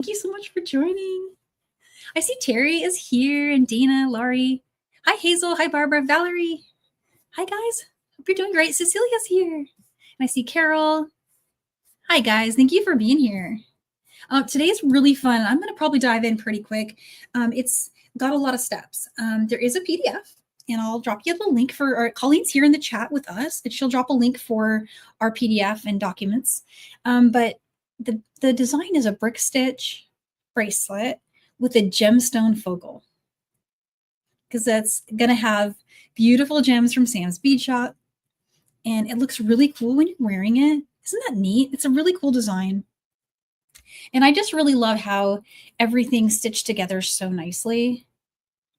Thank you so much for joining. I see Terry is here and Dana, Laurie. Hi, Hazel. Hi, Barbara. Valerie. Hi, guys. Hope you're doing great. Cecilia's here. And I see Carol. Hi, guys. Thank you for being here. Today's really fun. I'm going to probably dive in pretty quick. It's got a lot of steps. There is a PDF, and I'll drop you the link for Colleen's here in the chat with us, and she'll drop a link for our PDF and documents. But the design is a brick stitch bracelet with a gemstone focal, because that's going to have beautiful gems from Sam's Bead Shop, and it looks really cool when you're wearing it. Isn't that neat? It's a really cool design. And I just really love how everything's stitched together so nicely.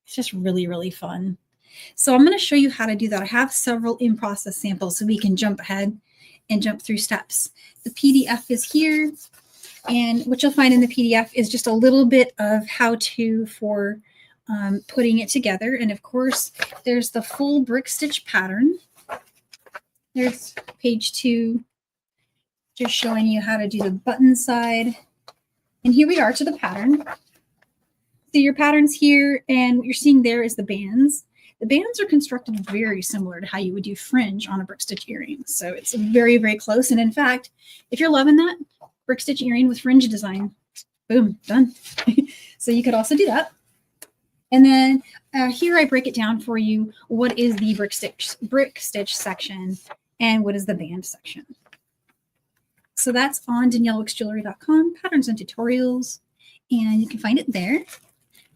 It's just really, really fun. So I'm going to show you how to do that. I have several in-process samples so we can jump ahead and jump through steps. The PDF is here, and what you'll find in the PDF is just a little bit of how-to for putting it together. And of course, there's the full brick stitch pattern. There's page 2, just showing you how to do the button side. And here we are to the pattern. So your pattern's here, and what you're seeing there is the bands. The bands are constructed very similar to how you would do fringe on a brick stitch earring. So it's very, very close. And in fact, if you're loving that brick stitch earring with fringe design, boom, done. So you could also do that. And then here I break it down for you. What is the brick stitch section, and what is the band section? So that's on DanielleWixJewelry.com, patterns and tutorials, and you can find it there.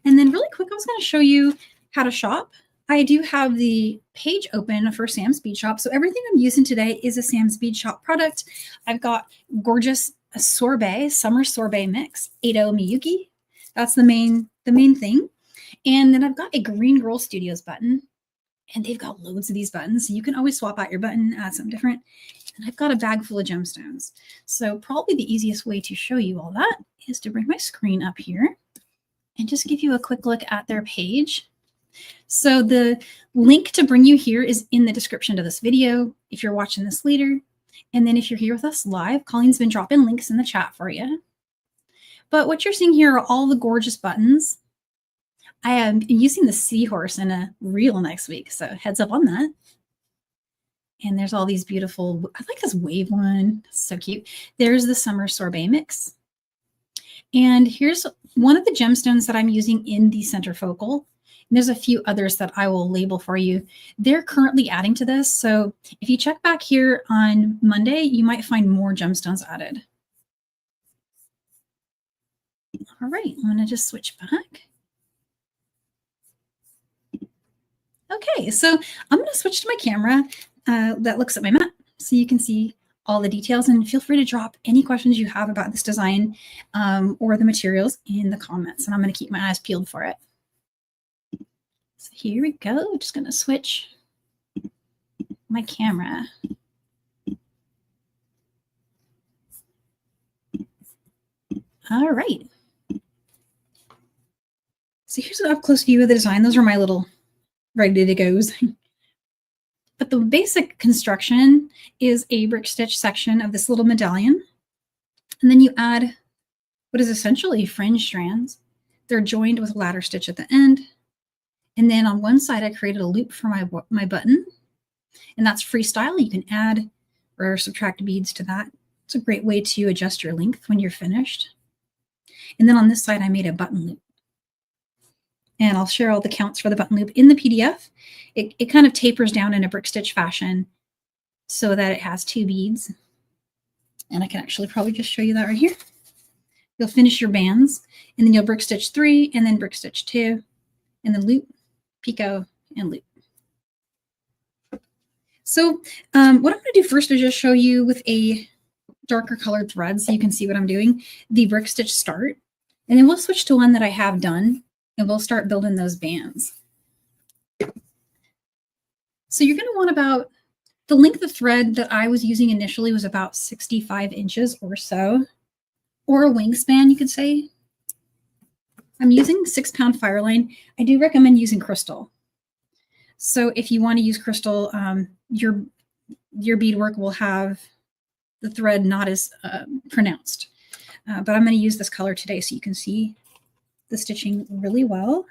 And then really quick, I was going to show you how to shop. I do have the page open for Sam's Bead Shop. So everything I'm using today is a Sam's Bead Shop product. I've got gorgeous sorbet, summer sorbet mix, 80 Miyuki. That's the main thing. And then I've got a Green Girl Studios button, and they've got loads of these buttons. So you can always swap out your button, add something different. And I've got a bag full of gemstones. So probably the easiest way to show you all that is to bring my screen up here and just give you a quick look at their page. So the link to bring you here is in the description to this video if you're watching this later. And then if you're here with us live, Colleen's been dropping links in the chat for you. But what you're seeing here are all the gorgeous buttons. I am using the seahorse in a reel next week, so heads up on that. And there's all these beautiful, I like this wave one, so cute. There's the summer sorbet mix. And here's one of the gemstones that I'm using in the center focal. And there's a few others that I will label for you. They're currently adding to this. So if you check back here on Monday, you might find more gemstones added. All right, I'm going to just switch back. Okay, so I'm going to switch to my camera that looks at my mat so you can see all the details, and feel free to drop any questions you have about this design or the materials in the comments, and I'm going to keep my eyes peeled for it. So here we go. Just going to switch my camera. All right. So here's an up-close view of the design. Those are my little ready to goes. But the basic construction is a brick stitch section of this little medallion. And then you add what is essentially fringe strands. They're joined with a ladder stitch at the end. And then on one side, I created a loop for my button. And that's freestyle. You can add or subtract beads to that. It's a great way to adjust your length when you're finished. And then on this side, I made a button loop. And I'll share all the counts for the button loop in the PDF. It kind of tapers down in a brick stitch fashion so that it has 2 beads. And I can actually probably just show you that right here. You'll finish your bands, and then you'll brick stitch 3, and then brick stitch 2, and then loop, picot, and loop. So what I'm going to do first is just show you with a darker colored thread so you can see what I'm doing, the brick stitch start. And then we'll switch to one that I have done, and we'll start building those bands. So you're going to want about, the length of thread that I was using initially was about 65 inches or so, or a wingspan, you could say. I'm using 6-pound Fireline. I do recommend using crystal. So if you want to use crystal, your beadwork will have the thread not as pronounced. but I'm going to use this color today so you can see the stitching really well.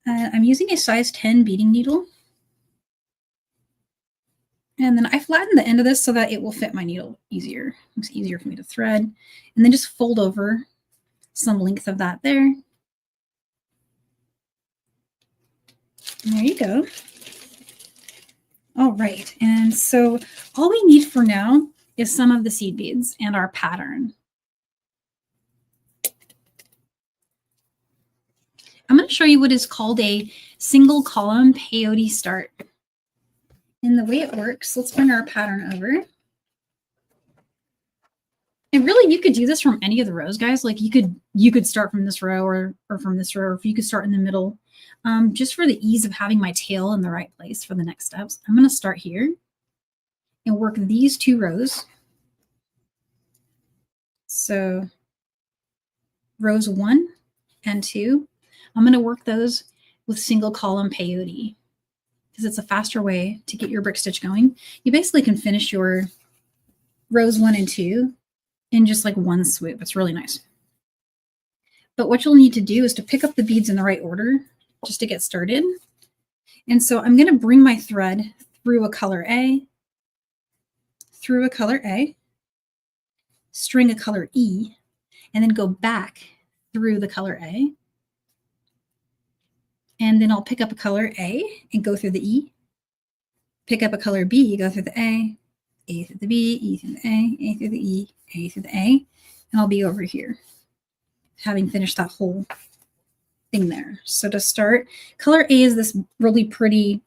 I'm using a size 10 beading needle. And then I flatten the end of this so that it will fit my needle easier. It's easier for me to thread. And then just fold over some length of that there. And there you go. All right, and so all we need for now is some of the seed beads and our pattern. I'm going to show you what is called a single column peyote start. And the way it works, let's bring our pattern over. And really, you could do this from any of the rows, guys. Like you could start from this row or from this row, or if you could start in the middle. Just for the ease of having my tail in the right place for the next steps, I'm going to start here and work these 2 rows. So rows 1 and 2, I'm going to work those with single column peyote because it's a faster way to get your brick stitch going. You basically can finish your rows 1 and 2 in just like one swoop. It's really nice. But what you'll need to do is to pick up the beads in the right order just to get started. And so I'm going to bring my thread through a color A, through a color A, string a color E, and then go back through the color A. And then I'll pick up a color A and go through the E, pick up a color B, go through the A through the B, E through the A through the E, A through the A, and I'll be over here, having finished that whole thing there. So to start, color A is this really pretty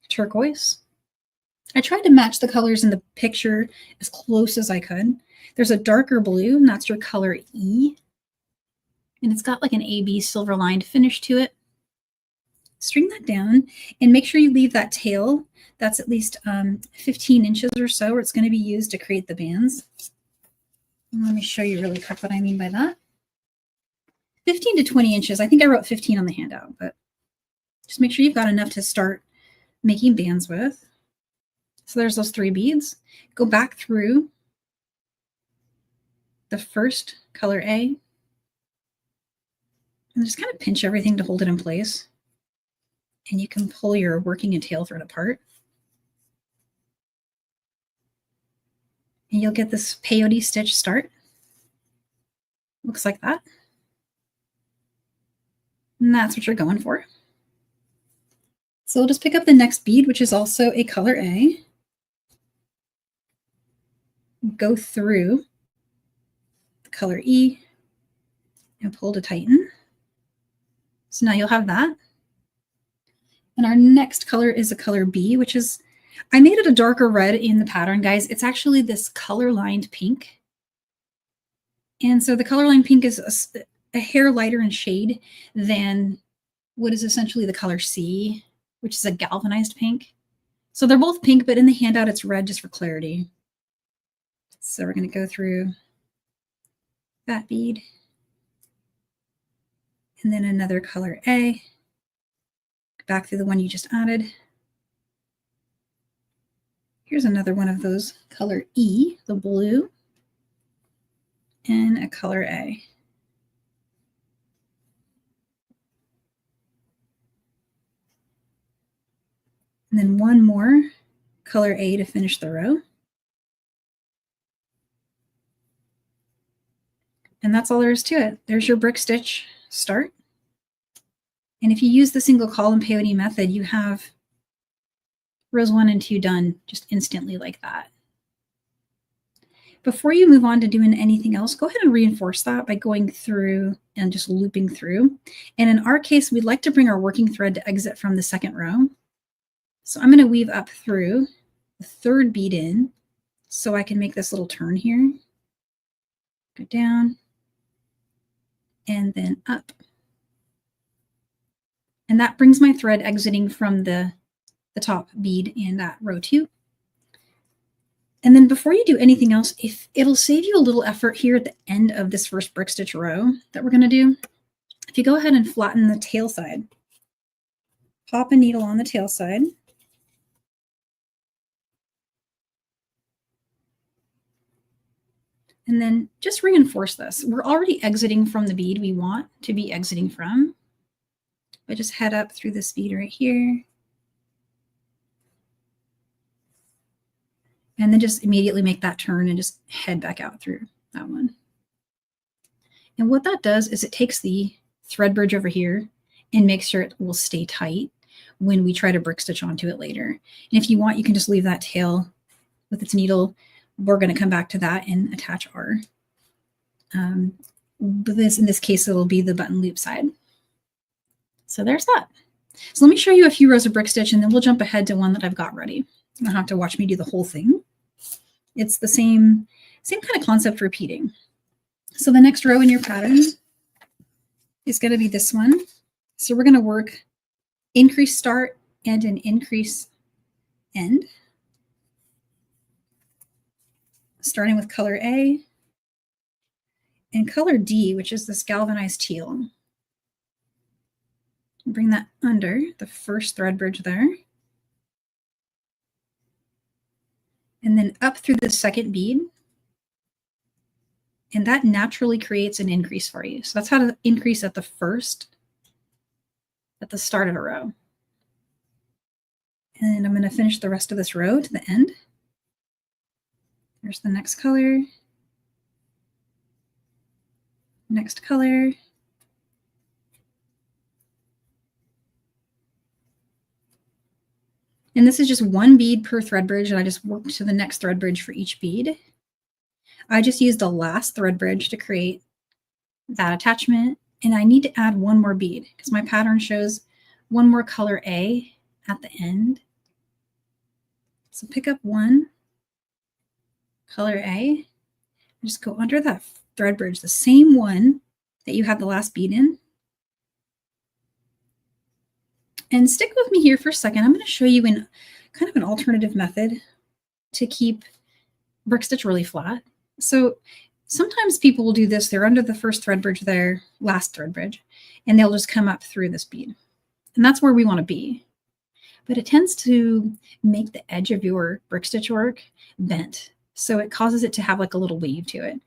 turquoise. I tried to match the colors in the picture as close as I could. There's a darker blue, and that's your color E. And it's got like an AB silver lined finish to it. String that down and make sure you leave that tail that's at least 15 inches or so, or it's going to be used to create the bands. And let me show you really quick what I mean by that. 15 to 20 inches. I think I wrote 15 on the handout, but just make sure you've got enough to start making bands with. So there's those 3 beads. Go back through the first color A and just kind of pinch everything to hold it in place. And you can pull your working and tail thread apart. And you'll get this peyote stitch start. Looks like that. And that's what you're going for. So we'll just pick up the next bead, which is also a color A. Go through the color E and pull to tighten. So now you'll have that. And our next color is a color B, which is, I made it a darker red in the pattern, guys. It's actually this color-lined pink. And so the color-lined pink is a hair lighter in shade than what is essentially the color C, which is a galvanized pink. So they're both pink, but in the handout, it's red just for clarity. So we're going to go through that bead. And then another color A. Back through the one you just added. Here's another one of those color E, the blue, and a color A. And then one more color A to finish the row. And that's all there is to it. There's your brick stitch start. And if you use the single column peyote method, you have rows 1 and 2 done just instantly like that. Before you move on to doing anything else, go ahead and reinforce that by going through and just looping through. And in our case, we'd like to bring our working thread to exit from the 2nd row. So I'm going to weave up through the 3rd bead in so I can make this little turn here. Go down and then up. And that brings my thread exiting from the top bead in that row 2. And then before you do anything else, if it'll save you a little effort here at the end of this first brick stitch row that we're going to do, if you go ahead and flatten the tail side, pop a needle on the tail side, And then just reinforce this. We're already exiting from the bead we want to be exiting from. But just head up through this bead right here. And then just immediately make that turn and just head back out through that one. And what that does is it takes the thread bridge over here and makes sure it will stay tight when we try to brick stitch onto it later. And if you want, you can just leave that tail with its needle. We're going to come back to that and attach our, but in this case, it'll be the button loop side. So there's that. So let me show you a few rows of brick stitch and then we'll jump ahead to one that I've got ready. You don't have to watch me do the whole thing. It's the same kind of concept repeating. So the next row in your pattern is going to be this one. So we're going to work increase start and an increase end. Starting with color A and color D, which is this galvanized teal. Bring that under the first thread bridge there. And then up through the second bead. And that naturally creates an increase for you. So that's how to increase at the start of a row. And I'm going to finish the rest of this row to the end. There's the next color. Next color. And this is just one bead per thread bridge, and I just worked to the next thread bridge for each bead. I just used the last thread bridge to create that attachment, and I need to add one more bead because my pattern shows one more color A at the end. So pick up one color A, and just go under that thread bridge, the same one that you had the last bead in. And stick with me here for a second. I'm going to show you in kind of an alternative method to keep brick stitch really flat. So sometimes people will do this. They're under the first thread bridge there, last thread bridge, and they'll just come up through this bead. And that's where we want to be. But it tends to make the edge of your brick stitch work bent. So it causes it to have like a little wave to it.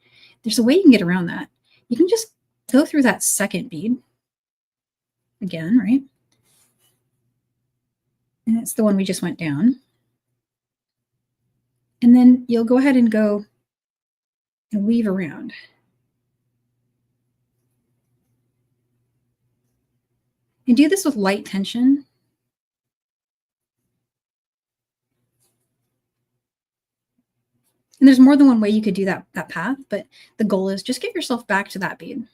There's a way you can get around that. You can just go through that second bead again, right? And it's the one we just went down. And then you'll go ahead and go and weave around. And do this with light tension. And there's more than one way you could do that path, but the goal is just get yourself back to that bead.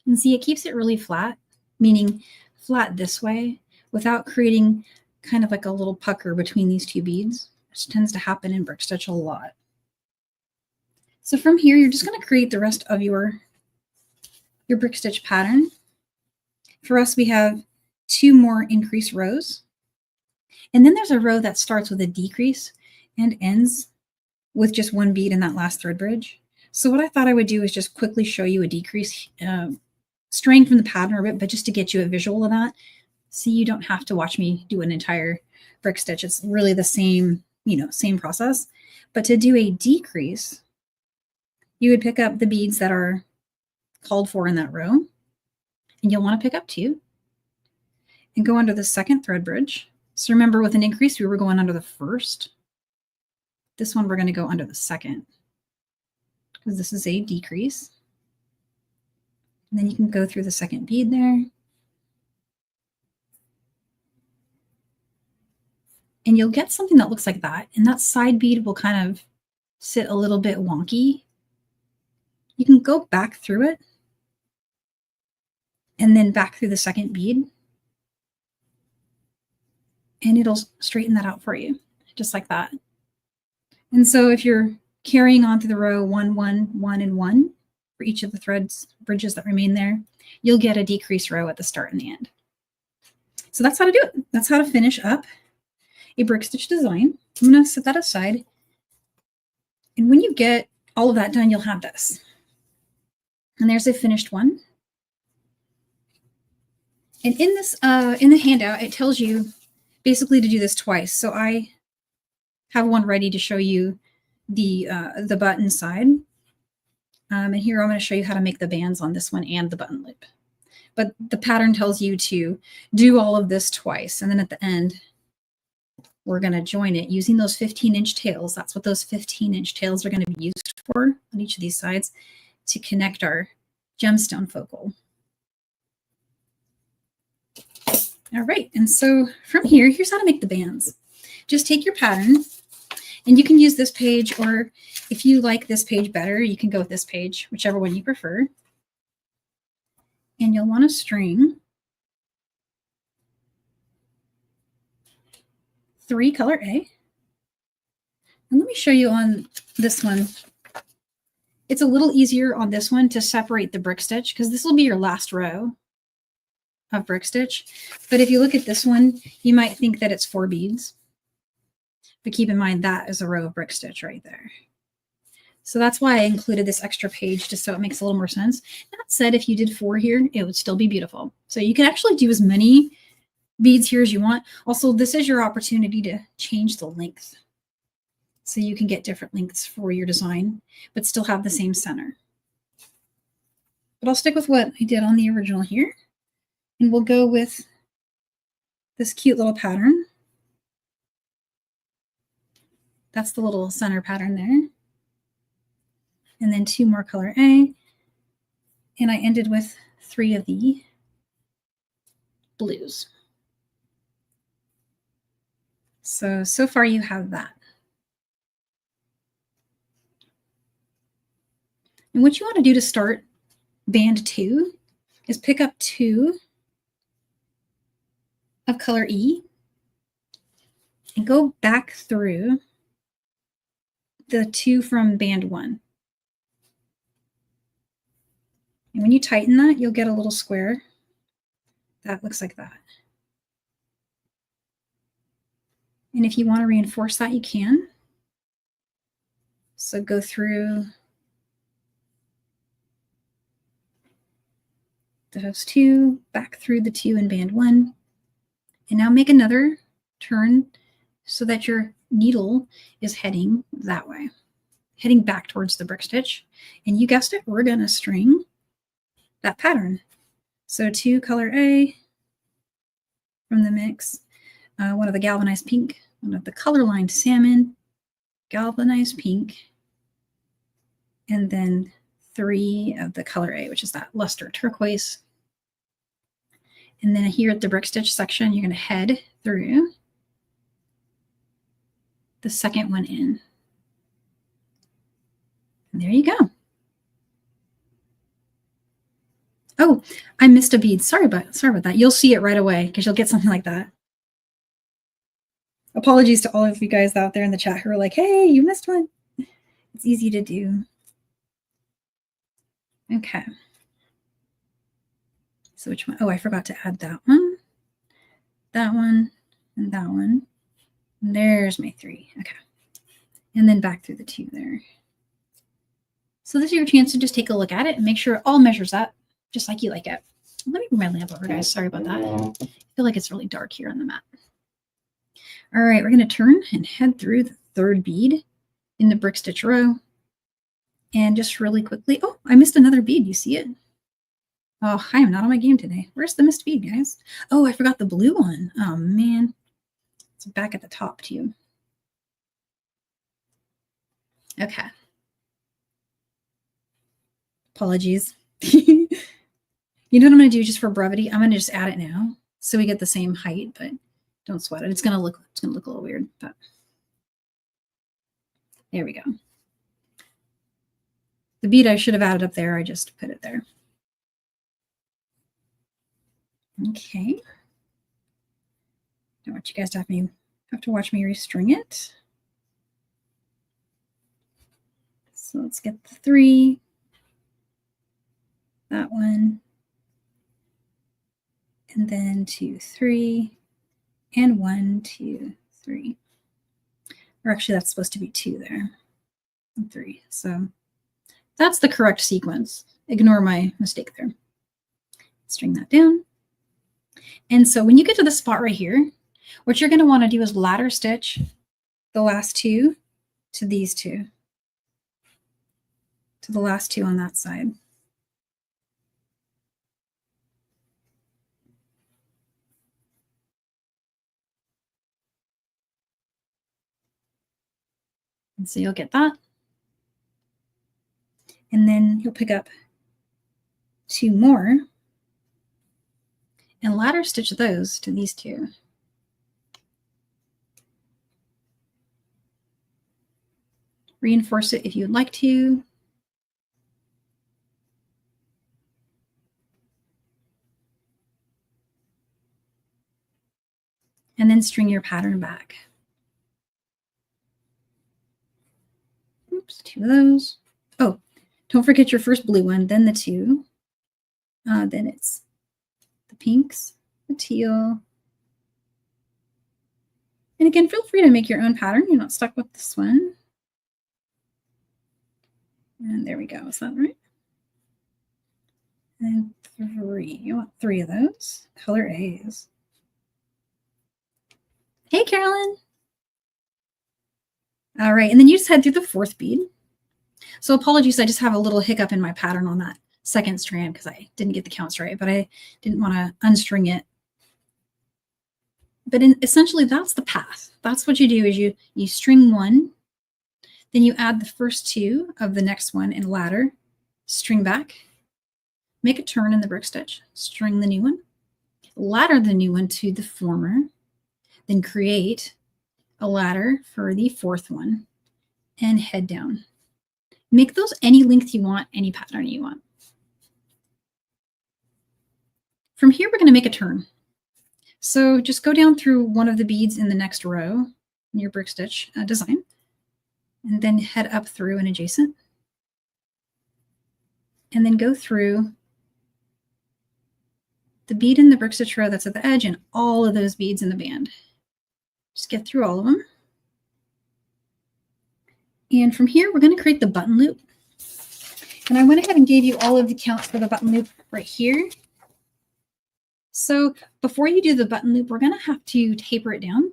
And see, it keeps it really flat, meaning flat this way, without creating kind of like a little pucker between these two beads, which tends to happen in brick stitch a lot. So from here, you're just going to create the rest of your brick stitch pattern. For us, we have 2 more increase rows. And then there's a row that starts with a decrease and ends with just one bead in that last thread bridge. So what I thought I would do is just quickly show you a decrease, straying from the pattern a bit, but just to get you a visual of that. So you don't have to watch me do an entire brick stitch. It's really the same, same process. But to do a decrease, you would pick up the beads that are called for in that row, and you'll want to pick up 2 and go under the second thread bridge. So remember, with an increase, we were going under the first. This one, we're going to go under the second because this is a decrease. And then you can go through the second bead there. And you'll get something that looks like that. And that side bead will kind of sit a little bit wonky. You can go back through it and then back through the second bead. And it'll straighten that out for you, just like that. And so if you're carrying on through the row 1, 1, 1, and 1 for each of the bridges that remain there, you'll get a decrease row at the start and the end. So that's how to do it. That's how to finish up a brick stitch design. I'm going to set that aside. And when you get all of that done, you'll have this. And there's a finished one. And in this, in the handout, it tells you basically to do this twice. So I have one ready to show you the button side. And here I'm going to show you how to make the bands on this one and the button loop. But the pattern tells you to do all of this twice. And then at the end, we're going to join it using those 15-inch tails. That's what those 15-inch tails are going to be used for on each of these sides to connect our gemstone focal. All right, and so from here, here's how to make the bands. Just take your pattern, and you can use this page, or if you like this page better, you can go with this page, whichever one you prefer. And you'll want to string 3 color A. And let me show you on this one. It's a little easier on this one to separate the brick stitch because this will be your last row of brick stitch. But if you look at this one, you might think that it's 4 beads. But keep in mind that is a row of brick stitch right there. So that's why I included this extra page just so it makes a little more sense. That said, if you did 4 here, it would still be beautiful. So you can actually do as many beads here as you want. Also, this is your opportunity to change the length. So you can get different lengths for your design, but still have the same center. But I'll stick with what I did on the original here. And we'll go with this cute little pattern. That's the little center pattern there. And then 2 more color A. And I ended with 3 of the blues. So far you have that. And what you want to do to start band 2 is pick up 2 of color E and go back through the 2 from band 1. And when you tighten that, you'll get a little square that looks like that. And if you want to reinforce that, you can. So go through those 2, back through the 2 in band 1, and now make another turn so that your needle is heading that way, heading back towards the brick stitch. And you guessed it, we're going to string that pattern. So 2 color A from the mix, 1 of the galvanized pink, 1 of the color lined salmon, galvanized pink, and then 3 of the color A, which is that luster turquoise. And then here at the brick stitch section, you're going to head through the second one in. And there you go. Oh, I missed a bead. Sorry about that. You'll see it right away because you'll get something like that. Apologies to all of you guys out there in the chat who are like, hey, you missed one. It's easy to do. Okay. So which one? Oh, I forgot to add that one, and that one. And there's my 3. Okay. And then back through the 2 there. So this is your chance to just take a look at it and make sure it all measures up just like you like it. Let me bring my lamp over, guys. Sorry about that. I feel like it's really dark here on the mat. All right, we're going to turn and head through the 3rd bead in the brick stitch row. And just really quickly, oh, I missed another bead. You see it? Oh, I am not on my game today. Where's the missed bead, guys? Oh, I forgot the blue one. Oh, man. It's back at the top, too. Okay. Apologies. You know what I'm going to do just for brevity? I'm going to just add it now so we get the same height, but don't sweat it. It's going to look a little weird, but there we go. The bead I should have added up there. I just put it there. Okay. I want you guys to have to watch me restring it. So let's get the 3. That one. And then 2, 3, and 1, 2, 3. Or actually, that's supposed to be 2 there, and 3. So that's the correct sequence. Ignore my mistake there. String that down. And so when you get to the spot right here, what you're going to want to do is ladder stitch the last 2 to these 2 to the last two on that side. And so you'll get that. And then you'll pick up two more and ladder stitch those to these two. Reinforce it if you'd like to. And then string your pattern back. Oops, two of those. Oh, don't forget your first blue one, then the two. Then it's the pinks, the teal. And again, feel free to make your own pattern. You're not stuck with this one. And there we go. Is that right? And three. You want three of those. Color A's. Hey, Carolyn. All right. And then you just head through the fourth bead. So apologies, I just have a little hiccup in my pattern on that second strand because I didn't get the counts right, but I didn't want to unstring it. But essentially, that's the path. That's what you do is you string one, then you add the first two of the next one in ladder, string back, make a turn in the brick stitch, string the new one, ladder the new one to the former, then create a ladder for the fourth one and head down. Make those any length you want, any pattern you want. From here, we're going to make a turn. So just go down through one of the beads in the next row in your brick stitch design, and then head up through an adjacent, and then go through the bead in the brick stitch row that's at the edge and all of those beads in the band. Just get through all of them. And from here, we're going to create the button loop. And I went ahead and gave you all of the counts for the button loop right here. So before you do the button loop, we're going to have to taper it down.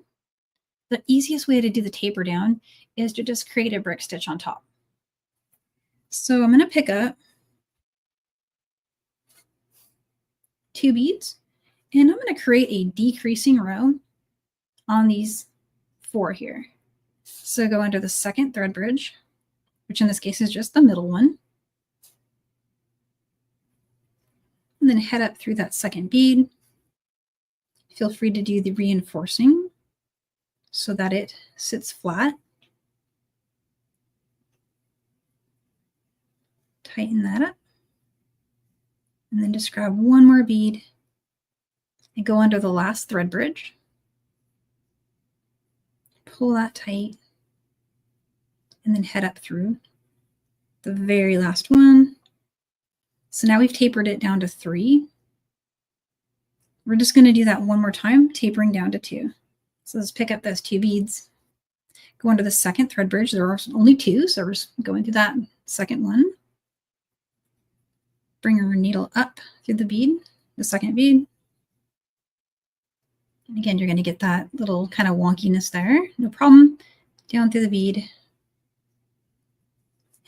The easiest way to do the taper down is to just create a brick stitch on top. So I'm going to pick up two beads, and I'm going to create a decreasing row on these four here. So go under the second thread bridge, which in this case is just the middle one. And then head up through that second bead. Feel free to do the reinforcing so that it sits flat. Tighten that up. And then just grab one more bead and go under the last thread bridge. Pull that tight. And then head up through the very last one. So now we've tapered it down to 3. We're just going to do that one more time, tapering down to 2. So let's pick up those 2 beads, go under the second thread bridge. There are only 2, so we're just going through that second one. Bring our needle up through the bead, the second bead. And again, you're going to get that little kind of wonkiness there. No problem. Down through the bead.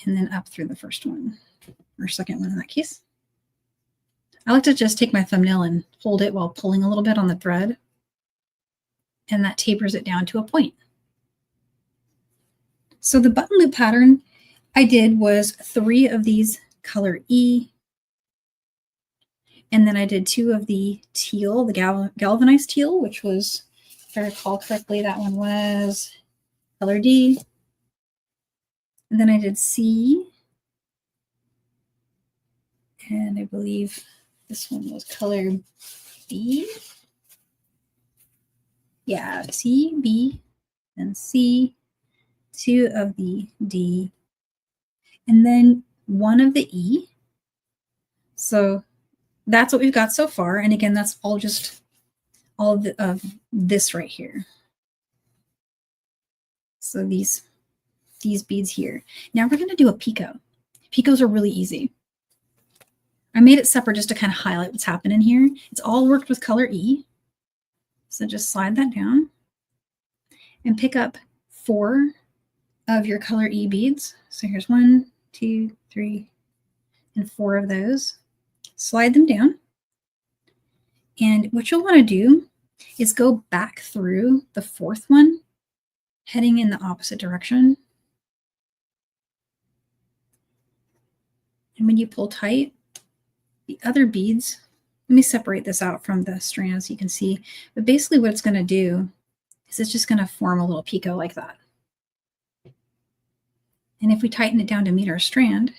And then up through the first one, or second one in that case. I like to just take my thumbnail and hold it while pulling a little bit on the thread. And that tapers it down to a point. So the button loop pattern I did was 3 of these color E. And then I did 2 of the teal, the galvanized teal, which was, if I recall correctly, that one was color D. And then I did C. And I believe this one was color B. Yeah, C, B, and C. 2 of the D. And then 1 of the E. So that's what we've got so far. And again, that's all just all of this right here. So these beads here. Now we're going to do a picot. Picots are really easy. I made it separate just to kind of highlight what's happening here. It's all worked with color E. So just slide that down and pick up 4 of your color E beads. So here's 1, 2, 3, and 4 of those. Slide them down. And what you'll want to do is go back through the 4th one, heading in the opposite direction. And when you pull tight, the other beads, let me separate this out from the strand so you can see, but basically what it's going to do is it's just going to form a little picot like that. And if we tighten it down to meet our strand,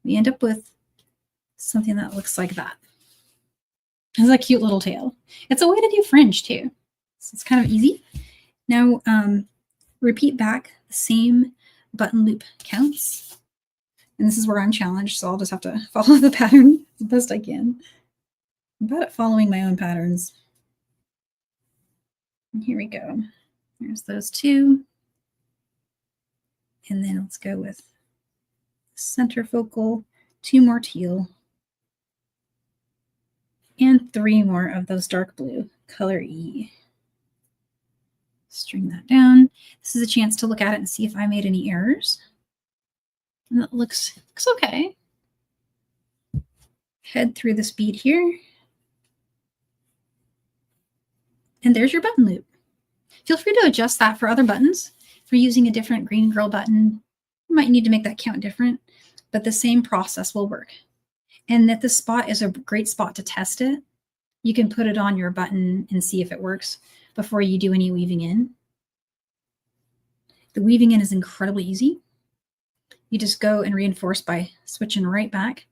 we end up with something that looks like that. It's a cute little tail. It's a way to do fringe too. So it's kind of easy. Now repeat back the same button loop counts. And this is where I'm challenged, so I'll just have to follow the pattern the best I can. I'm bad at following my own patterns. And here we go. There's those 2. And then let's go with center focal, 2 more teal, and 3 more of those dark blue, color E. String that down. This is a chance to look at it and see if I made any errors. And that looks okay. Head through this bead here. And there's your button loop. Feel free to adjust that for other buttons. If you're using a different green girl button, you might need to make that count different, but the same process will work. And that this spot is a great spot to test it. You can put it on your button and see if it works before you do any weaving in. The weaving in is incredibly easy. You just go and reinforce by switching right back,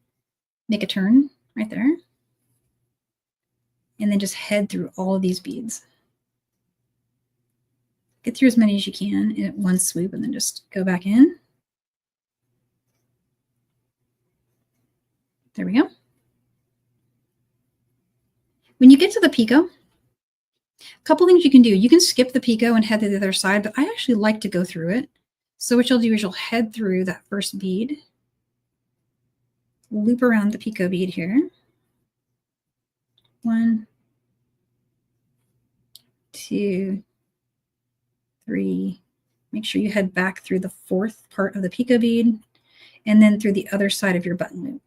make a turn right there, and then just head through all of these beads. Get through as many as you can in one swoop and then just go back in. There we go. When you get to the picot, a couple things you can do. You can skip the picot and head to the other side, but I actually like to go through it. So what you'll do is you'll head through that first bead, loop around the picot bead here. 1, 2, 3. Make sure you head back through the 4th part of the picot bead and then through the other side of your button loop.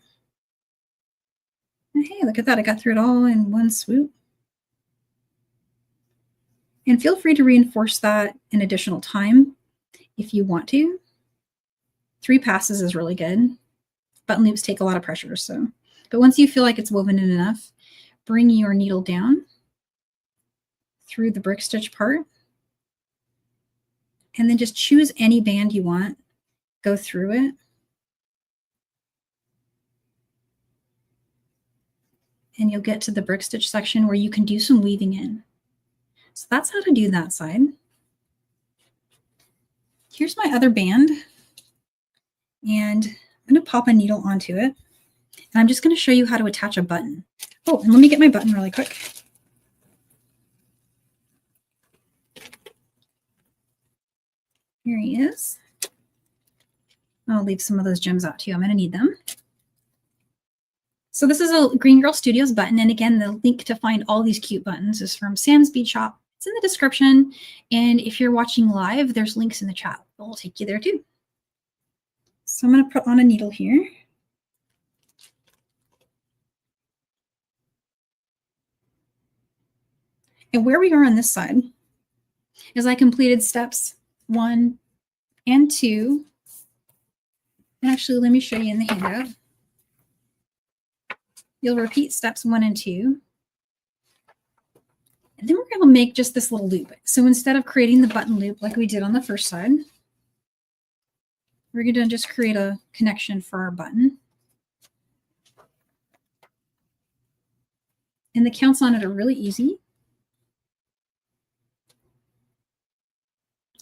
And hey, look at that. I got through it all in one swoop. And feel free to reinforce that in additional time if you want to. 3 passes is really good. Button loops take a lot of pressure. But once you feel like it's woven in enough, bring your needle down through the brick stitch part. And then just choose any band you want. Go through it. And you'll get to the brick stitch section where you can do some weaving in. So that's how to do that side. Here's my other band. And I'm going to pop a needle onto it. And I'm just going to show you how to attach a button. Oh, and let me get my button really quick. Here he is. I'll leave some of those gems out too. I'm going to need them. So this is a Green Girl Studios button. And again, the link to find all these cute buttons is from Sam's Bead Shop. It's in the description. And if you're watching live, there's links in the chat. It'll take you there too. So I'm going to put on a needle here. And where we are on this side is I completed steps 1 and 2. And actually, let me show you in the handout. You'll repeat steps 1 and 2. And then we're going to make just this little loop. So instead of creating the button loop like we did on the first side, we're going to just create a connection for our button. And the counts on it are really easy.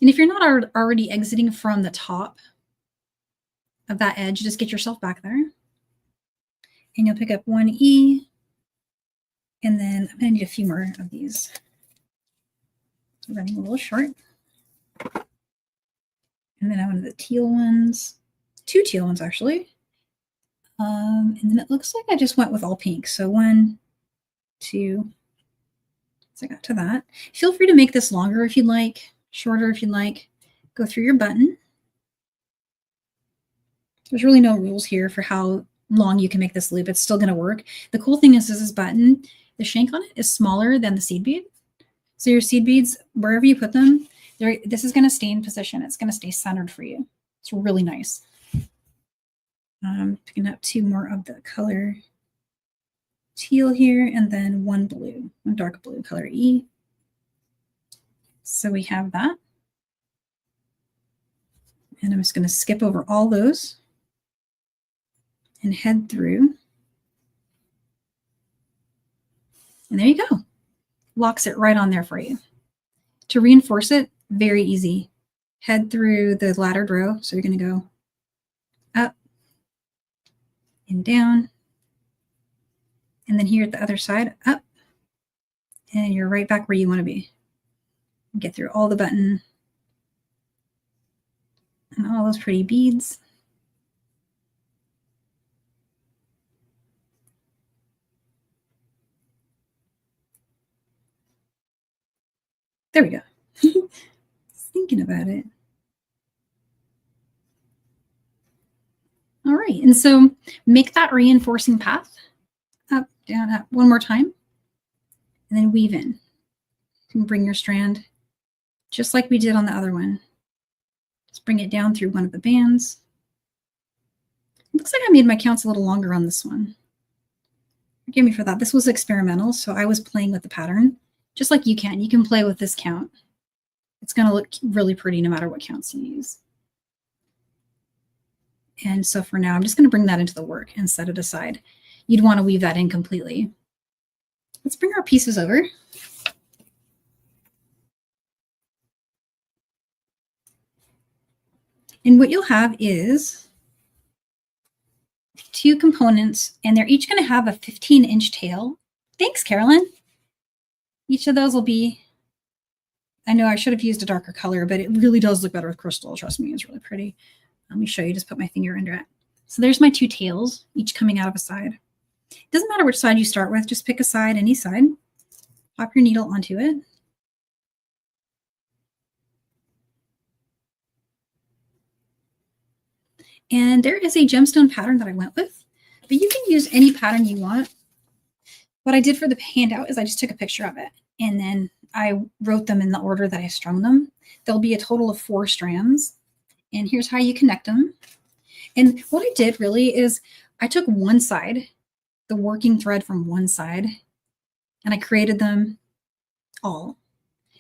And if you're not already exiting from the top of that edge, just get yourself back there. And you'll pick up 1E. And then I'm going to need a few more of these. I'm running a little short. And then I wanted the teal ones, 2 teal ones actually. And then it looks like I just went with all pink. So 1, 2. So I got to that. Feel free to make this longer if you'd like, shorter if you'd like. Go through your button. There's really no rules here for how long you can make this loop. It's still going to work. The cool thing is this button, the shank on it is smaller than the seed bead. So your seed beads, wherever you put them, this is going to stay in position. It's going to stay centered for you. It's really nice. I'm picking up 2 more of the color teal here, and then 1 blue, 1 dark blue, color E. So we have that. And I'm just going to skip over all those and head through. And there you go. Locks it right on there for you. To reinforce it, very easy. Head through the laddered row. So you're going to go up and down. And then here at the other side, up. And you're right back where you want to be. Get through all the button and all those pretty beads. There we go. Thinking about it. All right, and so make that reinforcing path. Up, down, up, one more time. And then weave in. You can bring your strand just like we did on the other one. Just bring it down through one of the bands. It looks like I made my counts a little longer on this one. Forgive me for that. This was experimental, so I was playing with the pattern. Just like you can. You can play with this count. It's going to look really pretty no matter what counts you use. And so for now, I'm just going to bring that into the work and set it aside. You'd want to weave that in completely. Let's bring our pieces over. And what you'll have is 2 components, and they're each going to have a 15-inch tail. Thanks, Carolyn. Each of those will be, I know I should have used a darker color, but it really does look better with crystal. Trust me, it's really pretty. Let me show you, just put my finger under it. So there's my 2 tails, each coming out of a side. It doesn't matter which side you start with, just pick a side, any side. Pop your needle onto it. And there is a gemstone pattern that I went with, but you can use any pattern you want. What I did for the handout is I just took a picture of it, and then I wrote them in the order that I strung them. There'll be a total of 4 strands, and here's how you connect them. And what I did really is I took one side, the working thread from one side, and I created them all.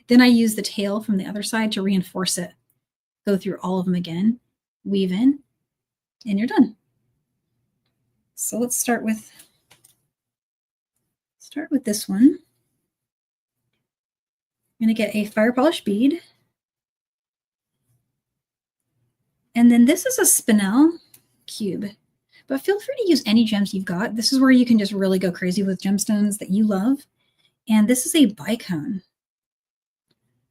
Then I used the tail from the other side to reinforce it. Go through all of them again, weave in, and you're done. So let's start with this one. I'm going to get a fire polish bead. And then this is a Spinel cube, but feel free to use any gems you've got. This is where you can just really go crazy with gemstones that you love. And this is a bicone,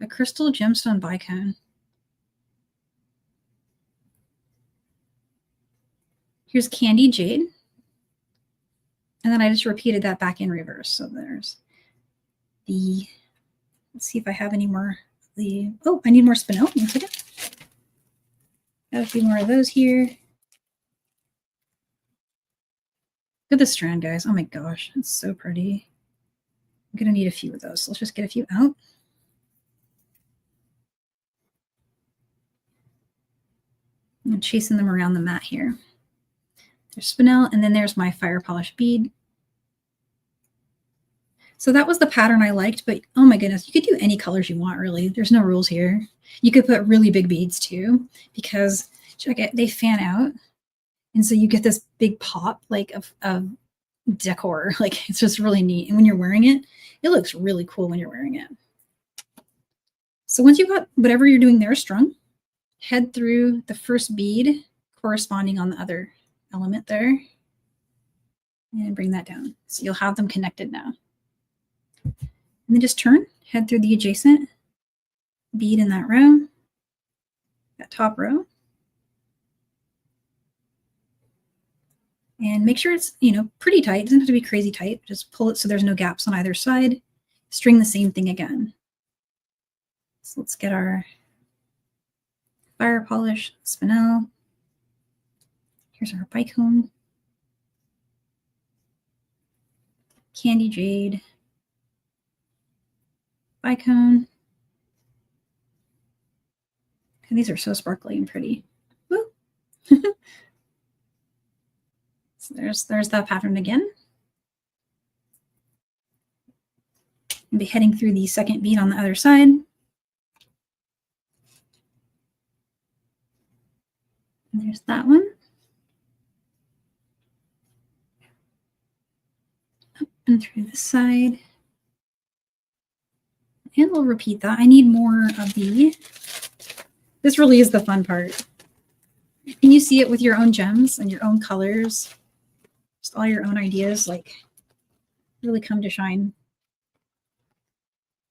a crystal gemstone bicone. Here's candy jade. And then I just repeated that back in reverse. So there's the, let's see if I have any more. Oh, I need more Spinel. One second. Got a few more of those here. Look at this strand, guys. Oh my gosh, it's so pretty. I'm gonna need a few of those. So let's just get a few out. I'm chasing them around the mat here. There's Spinel, and then there's my fire polish bead. So that was the pattern I liked, but oh my goodness, you could do any colors you want, really. There's no rules here. You could put really big beads too, because check it, they fan out. And so you get this big pop like of decor. Like it's just really neat. And when you're wearing it, it looks really cool when you're wearing it. So once you've got whatever you're doing there strung, head through the first bead corresponding on the other element there and bring that down. So you'll have them connected now. And then just turn, head through the adjacent bead in that row, that top row. And make sure it's, pretty tight. It doesn't have to be crazy tight. Just pull it so there's no gaps on either side. String the same thing again. So let's get our fire polish Spinel. Here's our bicone. Candy Jade. Bicone. And these are so sparkly and pretty. Woo. So there's that pattern again. I'll be heading through the second bead on the other side. And there's that one. Up and through this side. And we'll repeat that. I need more of the, this really is the fun part. And you see it with your own gems and your own colors. Just all your own ideas like really come to shine.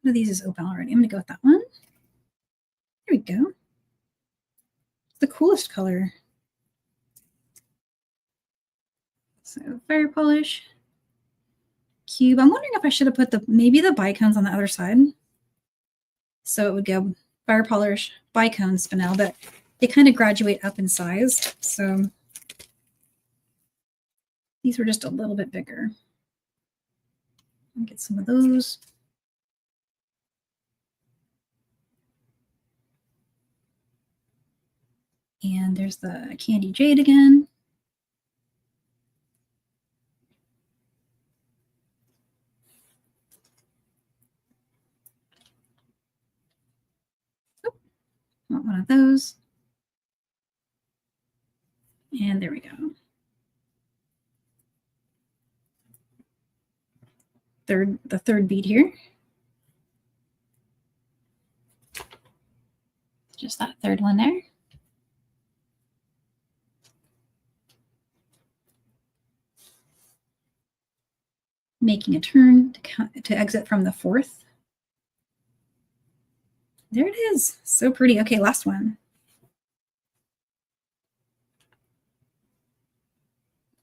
One of these is open already. I'm going to go with that one. There we go. It's the coolest color. So fire polish. Cube. I'm wondering if I should have put maybe the bicones on the other side. So it would go fire polish, bicone, spinel, but they kind of graduate up in size. So these were just a little bit bigger. I'll get some of those. And there's the Candy Jade again. Oh, want one of those. And there we go. The third bead here. Just that third one there. Making a turn to exit from the fourth. There it is. So pretty. Okay, last one.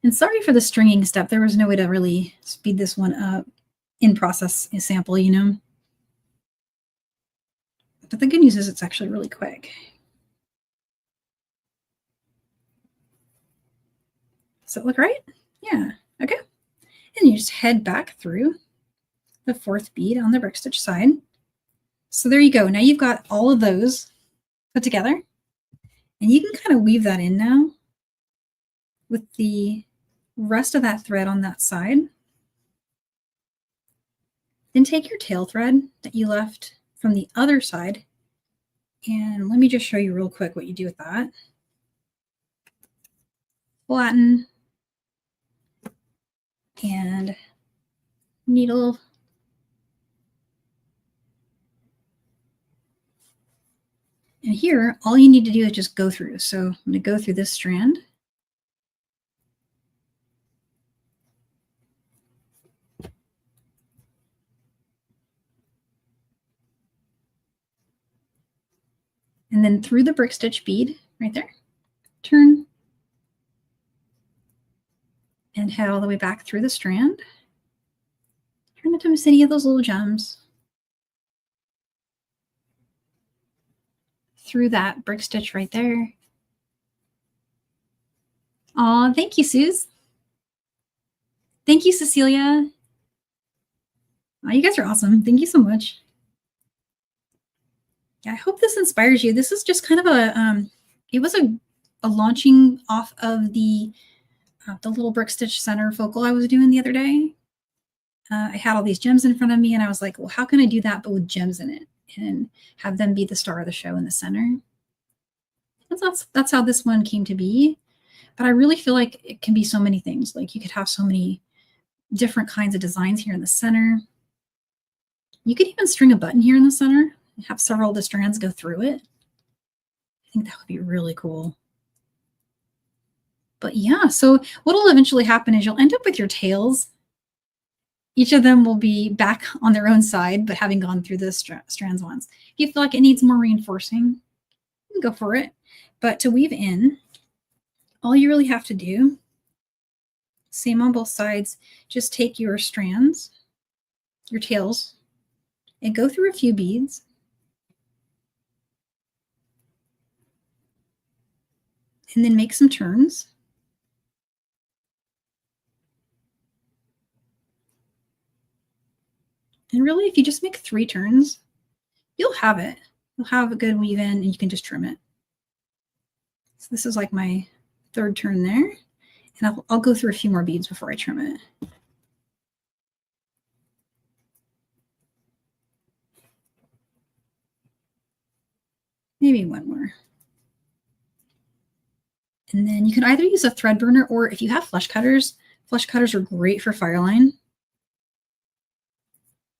And sorry for the stringing step. There was no way to really speed this one up in process sample, you know. But the good news is it's actually really quick. Does it look right? Yeah. Okay. And you just head back through the fourth bead on the brick stitch side. So there you go. Now you've got all of those put together. And you can kind of weave that in now with the rest of that thread on that side. Then take your tail thread that you left from the other side. And let me just show you real quick what you do with that. Flatten and needle. And here, all you need to do is just go through. So I'm going to go through this strand. And then through the brick stitch bead right there, turn and head all the way back through the strand. Turn into any of those little gems through that brick stitch right there. Aw, thank you, Suze. Thank you, Cecilia. Oh, you guys are awesome. Thank you so much. Yeah, I hope this inspires you. This is just kind of a, it was a launching off of the little brick stitch center focal I was doing the other day. I had all these gems in front of me and I was like, well, how can I do that but with gems in it and have them be the star of the show in the center? That's how this one came to be. But I really feel like it can be so many things. Like you could have so many different kinds of designs here in the center. You could even string a button here in the center and have several of the strands go through it. I think that would be really cool. But yeah, so what will eventually happen is you'll end up with your tails. Each of them will be back on their own side, but having gone through the strands once. If you feel like it needs more reinforcing, you can go for it. But to weave in, all you really have to do, same on both sides, just take your strands, your tails, and go through a few beads. And then make some turns. And really, if you just make 3 turns, you'll have it. You'll have a good weave in and you can just trim it. So this is like my 3rd turn there. And I'll go through a few more beads before I trim it. Maybe one more. And then you can either use a thread burner, or if you have flush cutters are great for Fireline.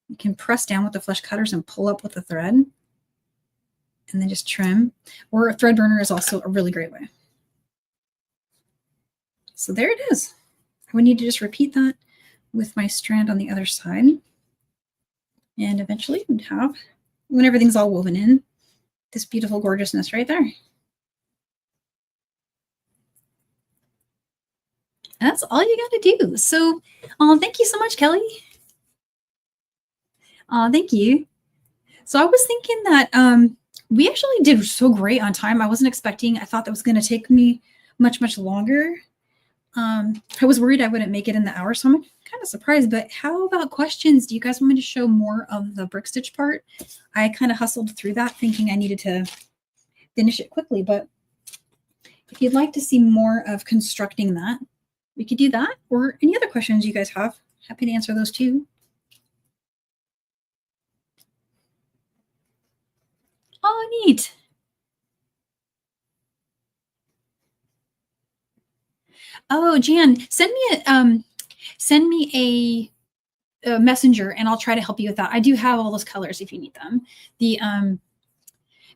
You can press down with the flush cutters and pull up with the thread and then just trim. Or a thread burner is also a really great way. So there it is. I would need to just repeat that with my strand on the other side. And eventually you'd have, when everything's all woven in, this beautiful gorgeousness right there. That's all you got to do. So thank you so much, Kelly. Thank you. So I was thinking that we actually did so great on time. I wasn't expecting, I thought that was going to take me much, much longer. I was worried I wouldn't make it in the hour, so I'm kind of surprised. But how about questions? Do you guys want me to show more of the brick stitch part? I kind of hustled through that thinking I needed to finish it quickly. But if you'd like to see more of constructing that, we could do that, or any other questions you guys have. Happy to answer those too. Oh, neat. Oh, Jan, send me a messenger and I'll try to help you with that. I do have all those colors if you need them.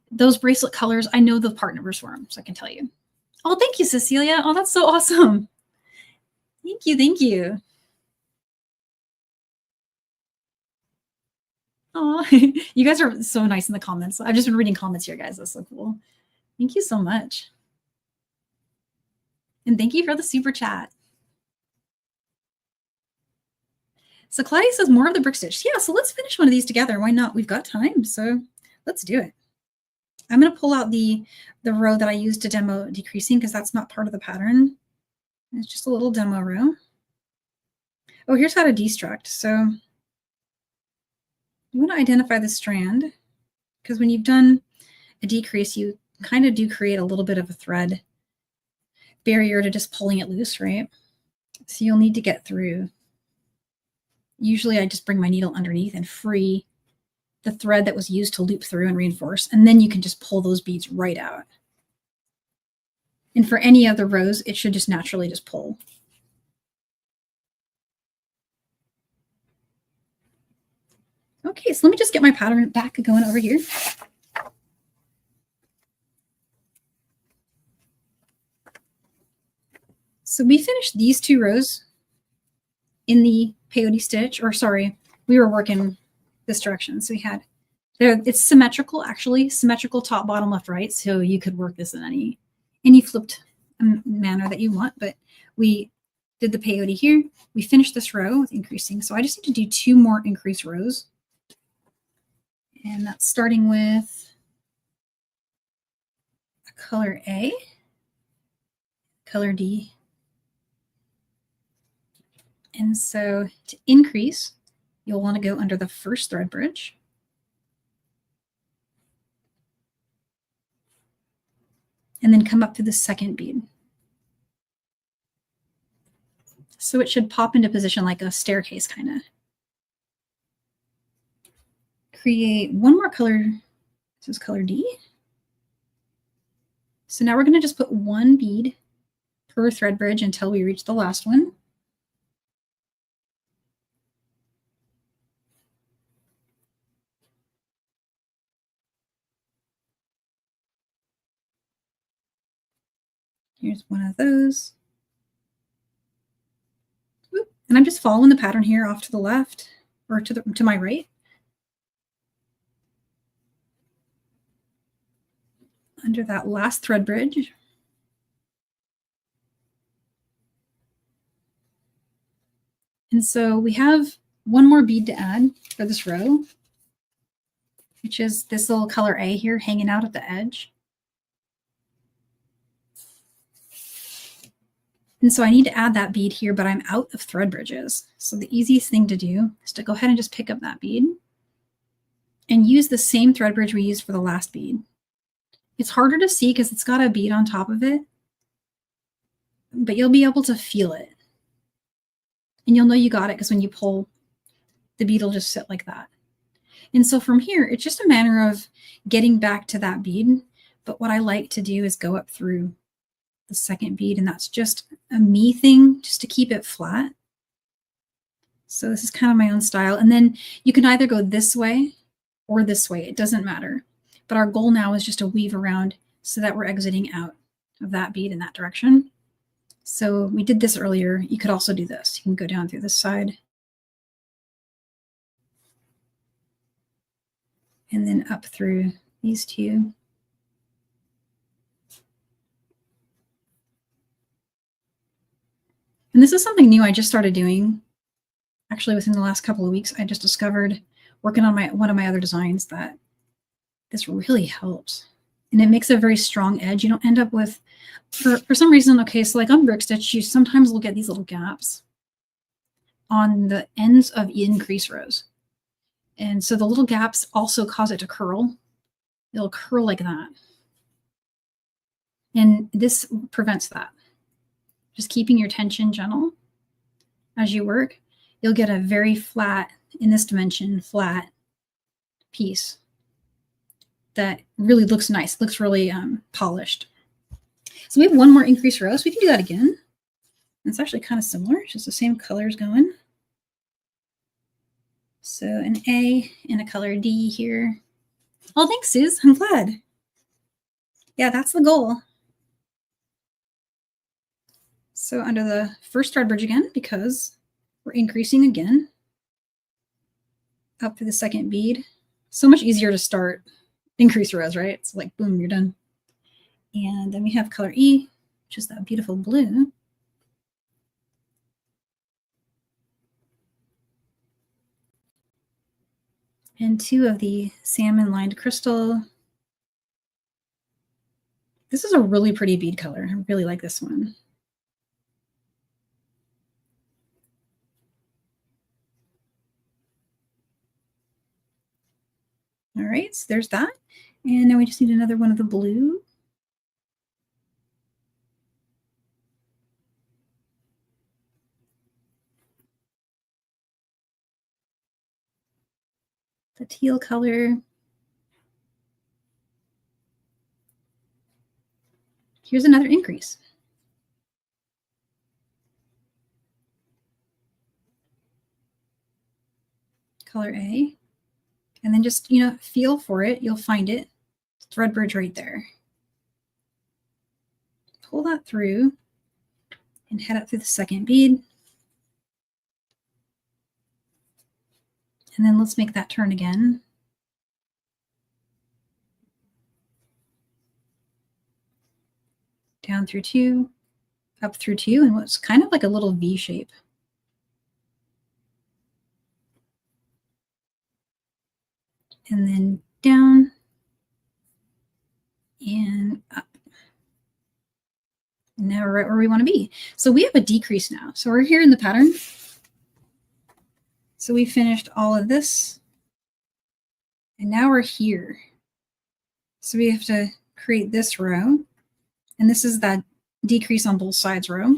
Those bracelet colors, I know the part numbers for them, so I can tell you. Oh, thank you, Cecilia. Oh, that's so awesome. Thank you. Thank you. Oh, you guys are so nice in the comments. I've just been reading comments here, guys. That's so cool. Thank you so much. And thank you for the super chat. So Claudia says more of the brick stitch. Yeah, so let's finish one of these together. Why not? We've got time, so let's do it. I'm going to pull out the row that I used to demo decreasing because that's not part of the pattern. It's just a little demo row. Oh, here's how to destruct. So you want to identify the strand because when you've done a decrease, you kind of do create a little bit of a thread barrier to just pulling it loose, right? So you'll need to get through. Usually I just bring my needle underneath and free the thread that was used to loop through and reinforce, and then you can just pull those beads right out. And for any other rows, it should just naturally just pull. Okay, so let me just get my pattern back going over here. So we finished these 2 rows in the peyote stitch, or sorry, we were working this direction. So we had there, it's symmetrical, actually, symmetrical top, bottom, left, right. So you could work this in any flipped manner that you want, but we did the peyote here. We finished this row with increasing. So I just need to do 2 more increase rows. And that's starting with a color A, color D. And so to increase, you'll want to go under the first thread bridge. And then come up to the second bead. So it should pop into position like a staircase kind of. Create 1 more color. This is color D. So now we're going to just put 1 bead per thread bridge until we reach the last one. Here's one of those. And I'm just following the pattern here off to the left or to my right. Under that last thread bridge. And so we have 1 more bead to add for this row, which is this little color A here hanging out at the edge. And so I need to add that bead here, but I'm out of thread bridges. So the easiest thing to do is to go ahead and just pick up that bead and use the same thread bridge we used for the last bead. It's harder to see because it's got a bead on top of it, but you'll be able to feel it. And you'll know you got it because when you pull, the bead will just sit like that. And so from here, it's just a matter of getting back to that bead. But what I like to do is go up through the second bead, and that's just a me thing, just to keep it flat. So this is kind of my own style. And then you can either go this way or this way. It doesn't matter. But our goal now is just to weave around so that we're exiting out of that bead in that direction. So we did this earlier. You could also do this. You can go down through this side and then up through these two. And this is something new I just started doing. Actually, within the last couple of weeks, I just discovered working on one of my other designs that this really helps. And it makes a very strong edge. You don't end up with, for some reason, okay, so like on brick stitch, you sometimes will get these little gaps on the ends of increase rows. And so the little gaps also cause it to curl. It'll curl like that. And this prevents that. Just keeping your tension gentle as you work, you'll get a very flat, in this dimension, flat piece that really looks nice, looks really polished. So we have one more increase row, so we can do that again. It's actually kind of similar, it's just the same colors going. So an A and a color D here. Oh, thanks, Suze. I'm glad. Yeah, that's the goal. So under the first thread bridge again, because we're increasing again, up through the second bead. So much easier to start increase rows, right? It's like, boom, you're done. And then we have color E, which is that beautiful blue. And two of the salmon lined crystal. This is a really pretty bead color. I really like this one. All right, so there's that. And now we just need another one of the blue. The teal color. Here's another increase. Color A. And then just, feel for it. You'll find it. Thread bridge right there. Pull that through and head up through the second bead. And then let's make that turn again. Down through two, up through two, and what's kind of like a little V shape. And then down and up. And now we're right where we want to be. So we have a decrease now. So we're here in the pattern. So we finished all of this. And now we're here. So we have to create this row. And this is that decrease on both sides row.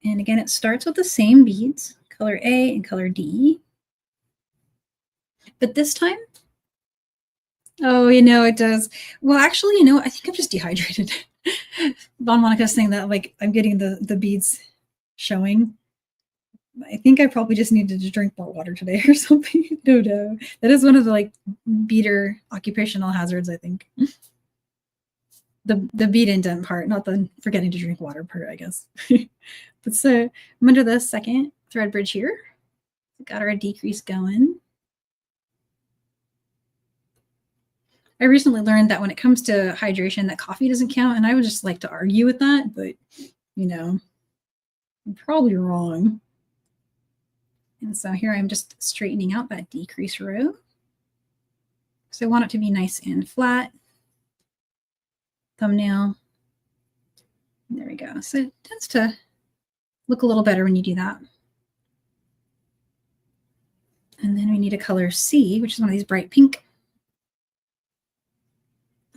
And again, it starts with the same beads, color A and color D. But this time, oh, it does. Well, actually, I think I'm just dehydrated. Von Monica's saying that, like, I'm getting the beads showing. I think I probably just needed to drink more water today or something. No. That is one of the, like, beader occupational hazards, I think. The bead indent part, not the forgetting to drink water part, I guess. But so I'm under the second thread bridge here. Got our decrease going. I recently learned that when it comes to hydration, that coffee doesn't count, and I would just like to argue with that, but I'm probably wrong. And so here I'm just straightening out that decrease row. So I want it to be nice and flat. thumbnail. There we go. So it tends to look a little better when you do that. And then we need a color C, which is one of these bright pink.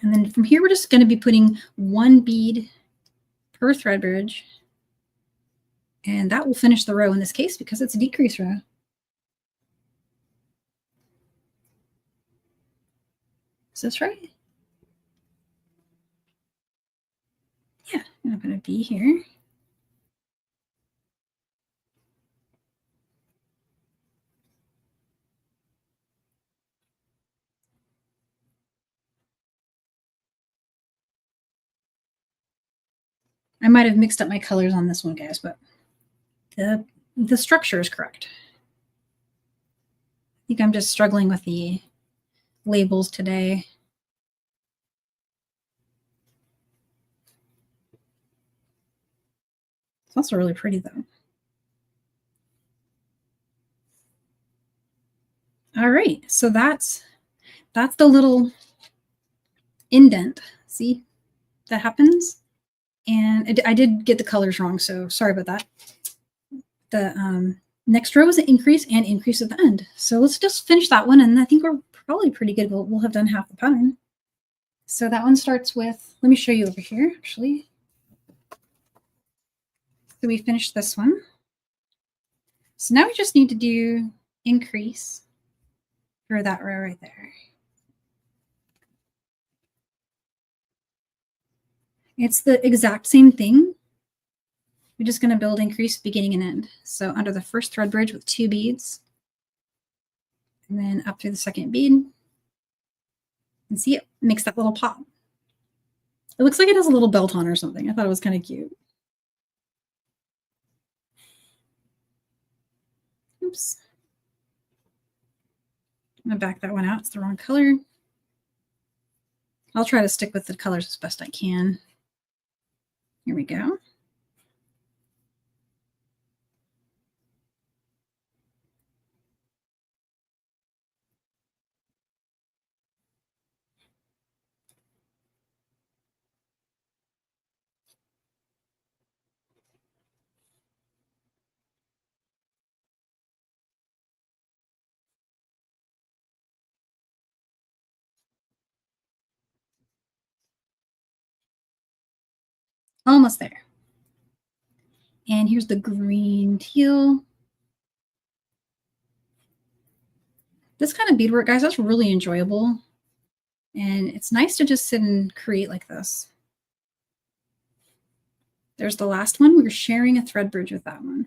And then from here, we're just going to be putting one bead per thread bridge. And that will finish the row in this case because it's a decrease row. Is this right? Yeah, I'm going to put a B here. I might have mixed up my colors on this one, guys, but the structure is correct. I think I'm just struggling with the labels today. It's also really pretty, though. All right, so that's the little indent. See, that happens. And I did get the colors wrong, so sorry about that. The next row is an increase and increase at the end. So let's just finish that one, and I think we're probably pretty good. We'll have done half the pattern. So that one starts with, let me show you over here, actually. So we finished this one. So now we just need to do increase for that row right there. It's the exact same thing. We're just going to build increase beginning and end. So under the first thread bridge with 2 beads, and then up through the second bead, and see it makes that little pop. It looks like it has a little belt on or something. I thought it was kind of cute. Oops. I'm going to back that one out. It's the wrong color. I'll try to stick with the colors as best I can. Here we go. Almost there. And here's the green teal. This kind of beadwork, guys, that's really enjoyable. And it's nice to just sit and create like this. There's the last one. We're sharing a thread bridge with that one.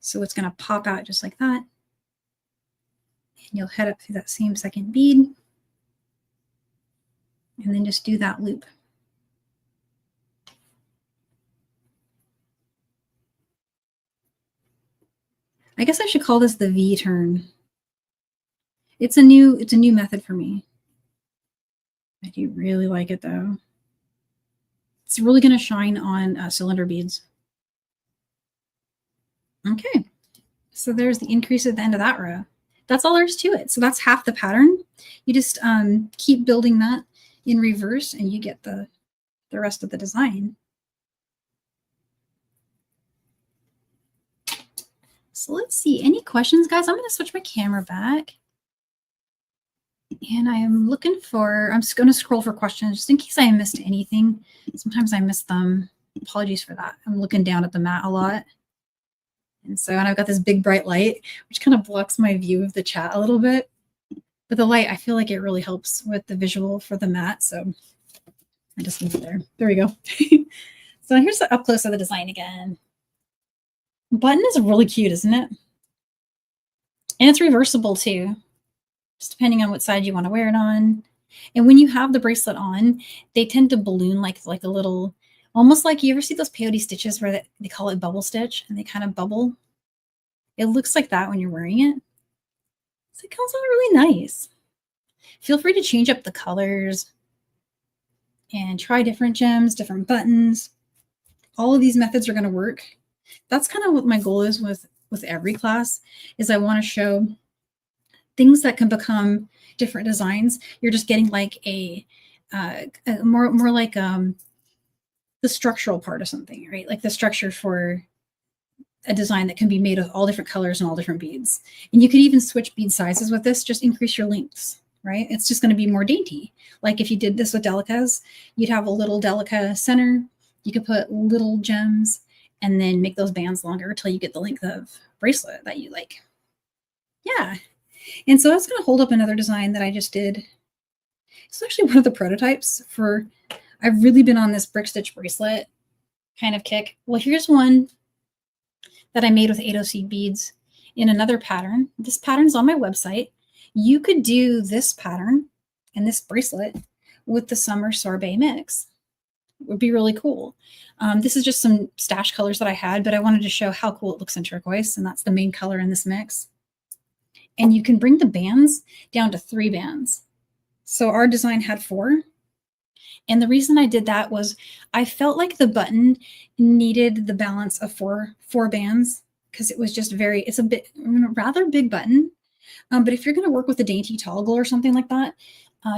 So it's going to pop out just like that. And you'll head up through that same second bead. And then just do that loop. I guess I should call this the V turn. It's a new method for me. I do really like it though. It's really going to shine on cylinder beads. Okay, so there's the increase at the end of that row. That's all there is to it. So that's half the pattern. You just keep building that in reverse and you get the rest of the design. So let's see, any questions, guys? I'm going to switch my camera back. And I am looking for, I'm just going to scroll for questions just in case I missed anything. Sometimes I miss them. Apologies for that. I'm looking down at the mat a lot. And I've got this big bright light, which kind of blocks my view of the chat a little bit. But the light, I feel like it really helps with the visual for the mat. So I just leave it there. There we go. So here's the up close of the design again. Button is really cute, isn't it? And it's reversible too, just depending on what side you want to wear it on. And when you have the bracelet on, they tend to balloon like a little, almost like, you ever see those peyote stitches where they call it bubble stitch and they kind of bubble? It looks like that when you're wearing it. So it comes out really nice. Feel free to change up the colors and try different gems, different buttons. All of these methods are going to work. That's kind of what my goal is with every class, is I want to show things that can become different designs. You're just getting like a more like the structural part of something, right? Like the structure for a design that can be made of all different colors and all different beads. And you could even switch bead sizes with this, just increase your lengths, right? It's just going to be more dainty. Like if you did this with delicas, you'd have a little delica center. You could put little gems and then make those bands longer until you get the length of bracelet that you like. Yeah. And so that's going to hold up another design that I just did. It's actually one of the prototypes for, I've really been on this brick stitch bracelet kind of kick. Well, here's one that I made with 807 beads in another pattern. This pattern's on my website. You could do this pattern and this bracelet with the summer sorbet mix. It would be really cool. This is just some stash colors that I had, but I wanted to show how cool it looks in turquoise, and that's the main color in this mix. And you can bring the bands down to 3 bands. So our design had 4. And the reason I did that was I felt like the button needed the balance of four bands because it was just it's a bit rather big button. But if you're going to work with a dainty toggle or something like that,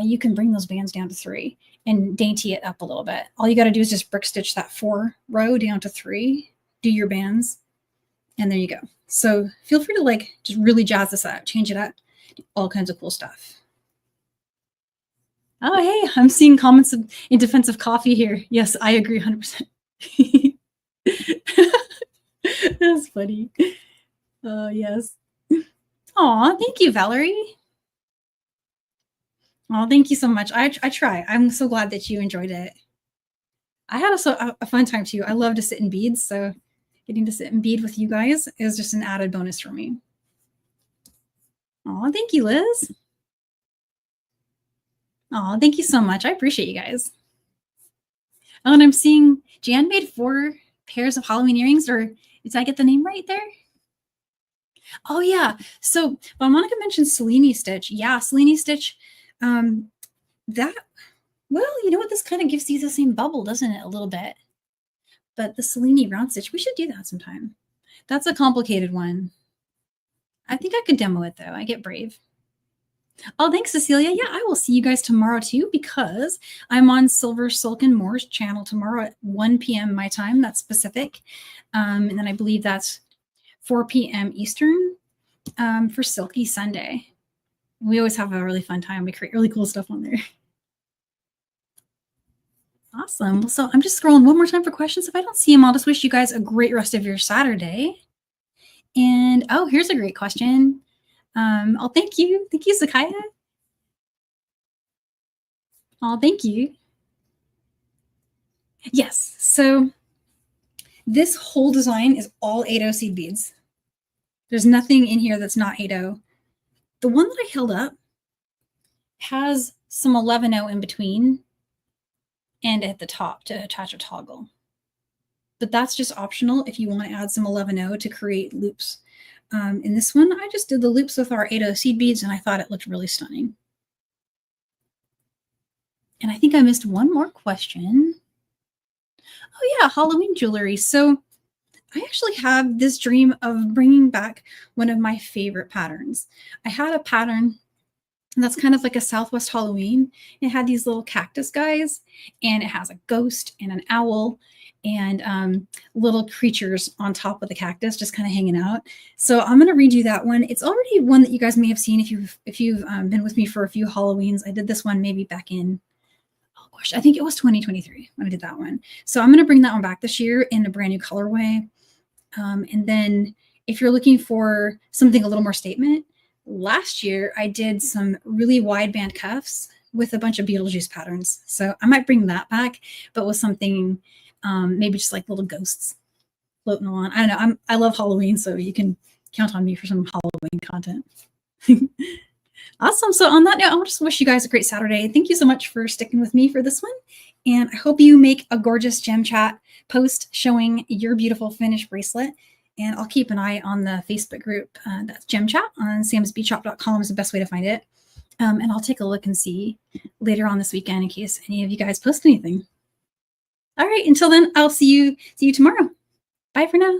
you can bring those bands down to 3 and dainty it up a little bit. All you got to do is just brick stitch that 4 row down to 3, do your bands, and there you go. So feel free to like just really jazz this up, change it up, do all kinds of cool stuff. Oh, hey, I'm seeing comments in defense of coffee here. Yes, I agree 100%. That's funny. Oh, yes. Aw, thank you, Valerie. Oh, thank you so much. I try. I'm so glad that you enjoyed it. I had a fun time too. I love to sit in beads, so getting to sit and bead with you guys is just an added bonus for me. Oh, thank you, Liz. Oh, thank you so much. I appreciate you guys. Oh, and I'm seeing Jan made 4 pairs of Halloween earrings, or did I get the name right there? Oh, yeah. So Monica mentioned Selene stitch. Yeah, Selene stitch. That, well, you know what? This kind of gives you the same bubble, doesn't it? A little bit. But the Selene round stitch, we should do that sometime. That's a complicated one. I think I could demo it, though. I get brave. Oh, thanks, Cecilia. Yeah, I will see you guys tomorrow, too, because I'm on Silver Silk and More's channel tomorrow at 1 p.m. my time. That's Pacific. And then I believe that's 4 p.m. Eastern for Silky Sunday. We always have a really fun time. We create really cool stuff on there. Awesome. So I'm just scrolling one more time for questions. If I don't see them, I'll just wish you guys a great rest of your Saturday. And, oh, here's a great question. Oh, thank you. Thank you, Sakaya. Oh, thank you. Yes. So this whole design is all 80 seed beads. There's nothing in here that's not 80. The one that I held up has some 11 in between and at the top to attach a toggle. But that's just optional if you want to add some 11 to create loops. In this one, I just did the loops with our 80 seed beads, and I thought it looked really stunning. And I think I missed one more question. Oh, yeah, Halloween jewelry. So I actually have this dream of bringing back one of my favorite patterns. I had a pattern that's kind of like a Southwest Halloween. It had these little cactus guys, and it has a ghost and an owl and little creatures on top of the cactus just kind of hanging out. So I'm going to redo that one. It's already one that you guys may have seen if you've been with me for a few Halloweens. I did this one maybe back in, oh gosh, I think it was 2023 when I did that one. So I'm going to bring that one back this year in a brand new colorway. And then if you're looking for something a little more statement, last year I did some really wide band cuffs with a bunch of Beetlejuice patterns. So I might bring that back, but with something maybe just like little ghosts floating along. I don't know. I love Halloween, so you can count on me for some Halloween content. Awesome. So on that note, I'll just wish you guys a great Saturday. Thank you so much for sticking with me for this one. And I hope you make a gorgeous gem chat post showing your beautiful finished bracelet. And I'll keep an eye on the Facebook group. That's Gem Chat on samsbeadshop.com is the best way to find it. And I'll take a look and see later on this weekend in case any of you guys post anything. All right. Until then, I'll see you tomorrow. Bye for now.